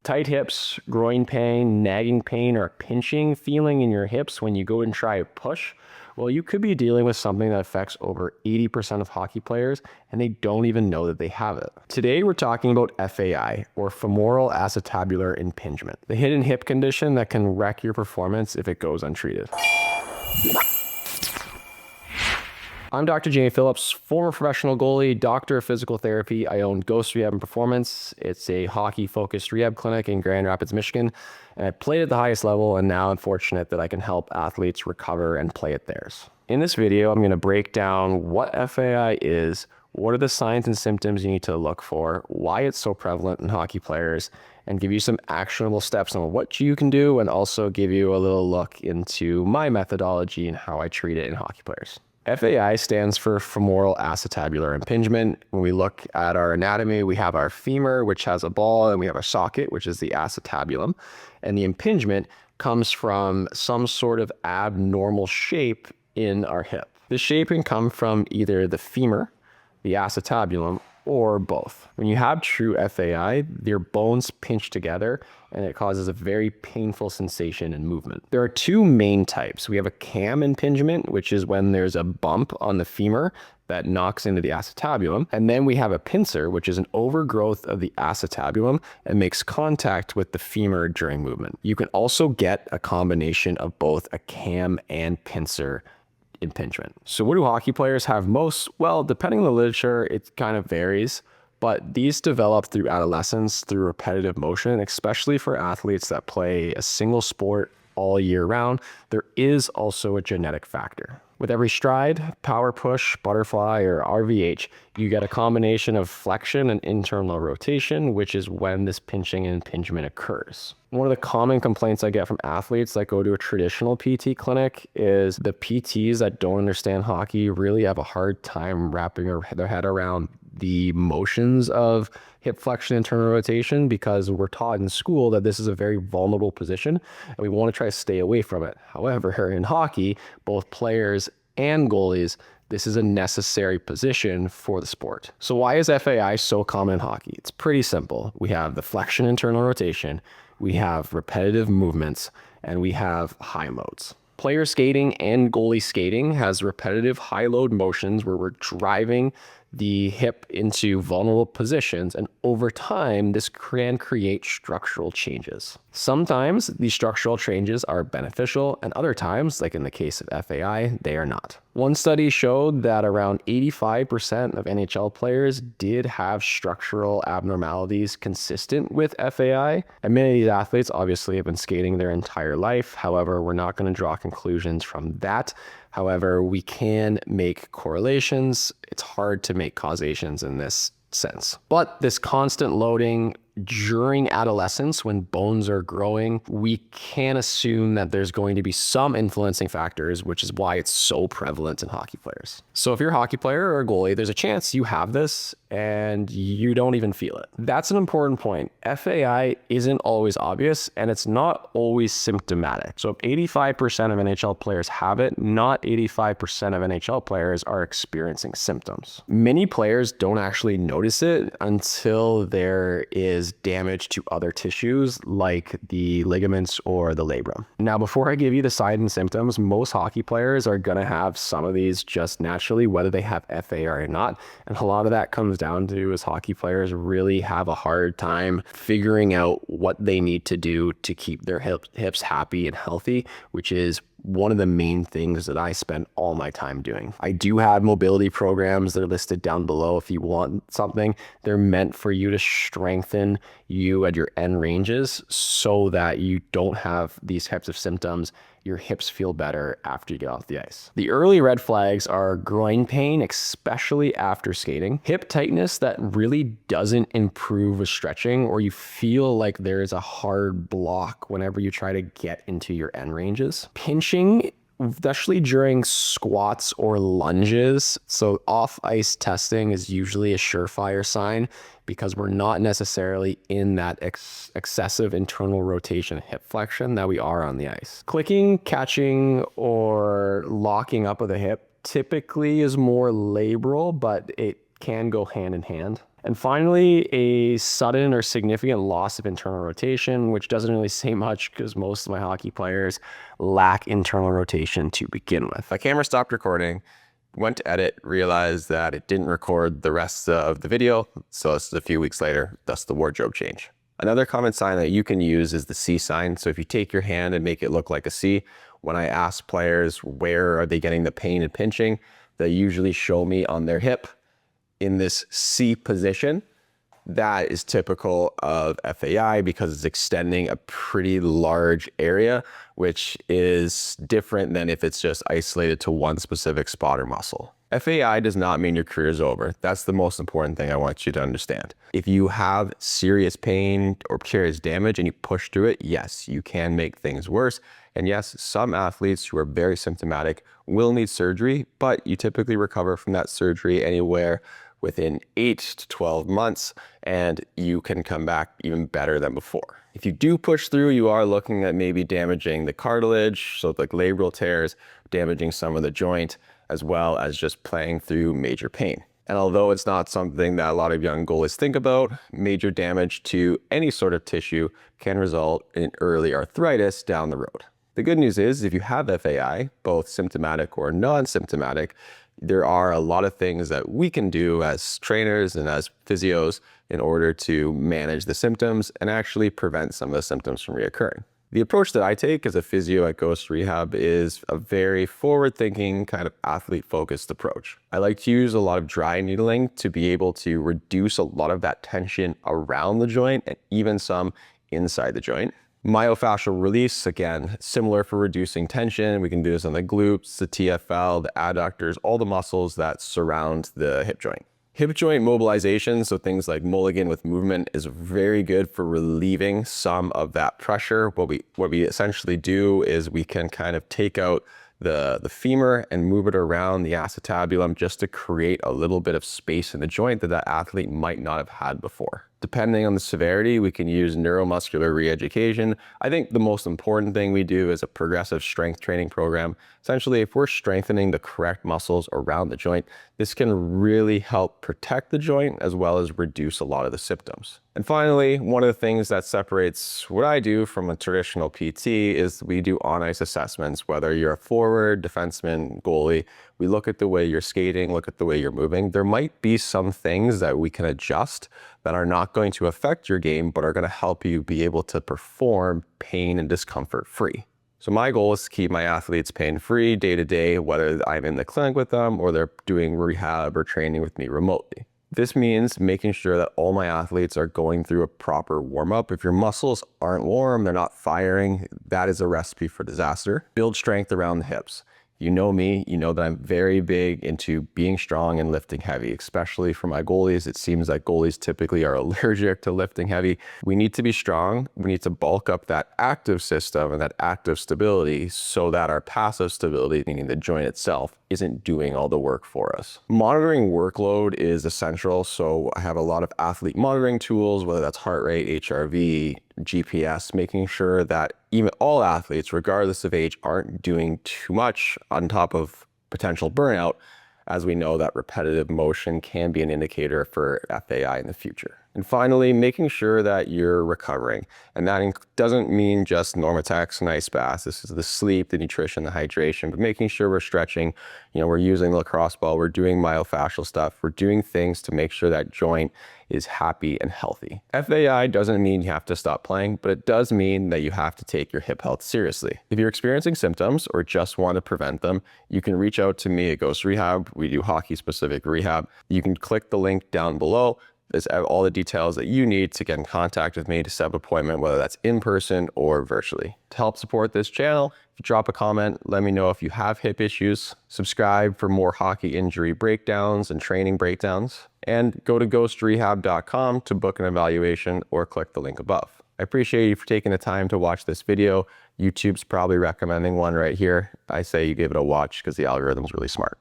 Tight hips, groin pain, nagging pain, or a pinching feeling in your hips when you go and try a push, well, you could be dealing with something that affects over 80% of hockey players and they don't even know that they have it. Today, we're talking about FAI, or femoral acetabular impingement, the hidden hip condition that can wreck your performance if it goes untreated. I'm Dr. Jamie Phillips, former professional goalie, doctor of physical therapy. I own Ghost Rehab and Performance. It's a hockey-focused rehab clinic in Grand Rapids, Michigan. And I played at the highest level, and now I'm fortunate that I can help athletes recover and play at theirs. In this video, I'm going to break down what FAI is, what are the signs and symptoms you need to look for, why it's so prevalent in hockey players, and give you some actionable steps on what you can do, and also give you a little look into my methodology and how I treat it in hockey players. FAI stands for femoral acetabular impingement. When we look at our anatomy, we have our femur, which has a ball, and we have a socket, which is the acetabulum. And the impingement comes from some sort of abnormal shape in our hip. This shape can come from either the femur, the acetabulum, or both. When you have true FAI, your bones pinch together and it causes a very painful sensation and movement. There are two main types. We have a cam impingement, which is when there's a bump on the femur that knocks into the acetabulum. And then we have a pincer, which is an overgrowth of the acetabulum and makes contact with the femur during movement. You can also get a combination of both a cam and pincer impingement. So what do hockey players have most? Well, depending on the literature, it kind of varies, but these develop through adolescence through repetitive motion, especially for athletes that play a single sport all year round. There is also a genetic factor. With every stride, power push, butterfly, or RVH, you get a combination of flexion and internal rotation, which is when this pinching and impingement occurs. One of the common complaints I get from athletes that go to a traditional PT clinic is the PTs that don't understand hockey really have a hard time wrapping their head around the motions of hip flexion, internal rotation, because we're taught in school that this is a very vulnerable position and we want to try to stay away from it. However, in hockey, both players and goalies, this is a necessary position for the sport. So why is FAI so common in hockey? It's pretty simple. We have the flexion, internal rotation, we have repetitive movements, and we have high loads. Player skating and goalie skating has repetitive high load motions where we're driving the hip into vulnerable positions, and over time, this can create structural changes. Sometimes these structural changes are beneficial, and other times, like in the case of FAI, they are not. One study showed that around 85% of NHL players did have structural abnormalities consistent with FAI, and many of these athletes obviously have been skating their entire life. However, we're not going to draw conclusions from that. However, we can make correlations. It's hard to make causations in this sense. But this constant loading during adolescence, when bones are growing, we can assume that there's going to be some influencing factors, which is why it's so prevalent in hockey players. So if you're a hockey player or a goalie, there's a chance you have this and you don't even feel it. That's an important point. FAI isn't always obvious and it's not always symptomatic. So if 85% of NHL players have it, not 85% of NHL players are experiencing symptoms. Many players don't actually notice it until there is damage to other tissues like the ligaments or the labrum. Now, before I give you the signs and symptoms, most hockey players are going to have some of these just naturally, whether they have FAI or not. And a lot of that comes down to is hockey players really have a hard time figuring out what they need to do to keep their hips happy and healthy, which is one of the main things that I spend all my time doing. I do have mobility programs that are listed down below if you want something. They're meant for you to strengthen you at your end ranges so that you don't have these types of symptoms. Your hips feel better after you get off the ice. The early red flags are groin pain, especially after skating, hip tightness that really doesn't improve with stretching, or you feel like there is a hard block whenever you try to get into your end ranges, pinching, especially during squats or lunges. So off-ice testing is usually a surefire sign because we're not necessarily in that excessive internal rotation hip flexion that we are on the ice. Clicking, catching, or locking up of the hip typically is more labral, but it can go hand in hand. And finally, a sudden or significant loss of internal rotation, which doesn't really say much because most of my hockey players lack internal rotation to begin with. My camera stopped recording, went to edit, realized that it didn't record the rest of the video. So this is a few weeks later, thus the wardrobe change. Another common sign that you can use is the C sign. So if you take your hand and make it look like a C, when I ask players where are they getting the pain and pinching, they usually show me on their hip in this C position. That is typical of FAI because it's extending a pretty large area, which is different than if it's just isolated to one specific spot or muscle. FAI does not mean your career is over. That's the most important thing I want you to understand. If you have serious pain or serious damage and you push through it, yes, you can make things worse. And yes, some athletes who are very symptomatic will need surgery, but you typically recover from that surgery anywhere within 8 to 12 months, and you can come back even better than before. If you do push through, you are looking at maybe damaging the cartilage, so like labral tears, damaging some of the joint, as well as just playing through major pain. And although it's not something that a lot of young goalies think about, major damage to any sort of tissue can result in early arthritis down the road. The good news is if you have FAI, both symptomatic or non-symptomatic, there are a lot of things that we can do as trainers and as physios in order to manage the symptoms and actually prevent some of the symptoms from reoccurring. The approach that I take as a physio at Ghost Rehab is a very forward-thinking, kind of athlete-focused approach. I like to use a lot of dry needling to be able to reduce a lot of that tension around the joint and even some inside the joint. Myofascial release, again, similar for reducing tension. We can do this on the glutes, the TFL, the adductors, all the muscles that surround the hip joint. Hip joint mobilization, so things like mulligan with movement, is very good for relieving some of that pressure. What we essentially do is we can kind of take out the femur and move it around the acetabulum just to create a little bit of space in the joint that athlete might not have had before. Depending on the severity, we can use neuromuscular re-education. I think the most important thing we do is a progressive strength training program. Essentially, if we're strengthening the correct muscles around the joint, this can really help protect the joint as well as reduce a lot of the symptoms. And finally, one of the things that separates what I do from a traditional PT is we do on-ice assessments, whether you're a forward, defenseman, goalie. We look at the way you're skating, look at the way you're moving. There might be some things that we can adjust that are not going to affect your game, but are going to help you be able to perform pain and discomfort free. So my goal is to keep my athletes pain-free day to day, whether I'm in the clinic with them or they're doing rehab or training with me remotely. This means making sure that all my athletes are going through a proper warm-up. If your muscles aren't warm, they're not firing, that is a recipe for disaster. Build strength around the hips. You know me, you know that I'm very big into being strong and lifting heavy, especially for my goalies. It seems like goalies typically are allergic to lifting heavy. We need to be strong. We need to bulk up that active system and that active stability so that our passive stability, meaning the joint itself, isn't doing all the work for us. Monitoring workload is essential. So I have a lot of athlete monitoring tools, whether that's heart rate, HRV, GPS, making sure that even all athletes, regardless of age, aren't doing too much on top of potential burnout, as we know that repetitive motion can be an indicator for FAI in the future. And finally, making sure that you're recovering. And that doesn't mean just Normatex and ice baths. This is the sleep, the nutrition, the hydration, but making sure we're stretching, we're using the lacrosse ball, we're doing myofascial stuff, we're doing things to make sure that joint is happy and healthy. FAI doesn't mean you have to stop playing, but it does mean that you have to take your hip health seriously. If you're experiencing symptoms or just want to prevent them, you can reach out to me at Ghost Rehab. We do hockey-specific rehab. You can click the link down below. There's all the details that you need to get in contact with me to set up an appointment, whether that's in person or virtually. To help support this channel, if you drop a comment, let me know if you have hip issues, subscribe for more hockey injury breakdowns and training breakdowns, and go to ghostrehab.com to book an evaluation or click the link above. I appreciate you for taking the time to watch this video. YouTube's probably recommending one right here. I say you give it a watch because the algorithm's really smart.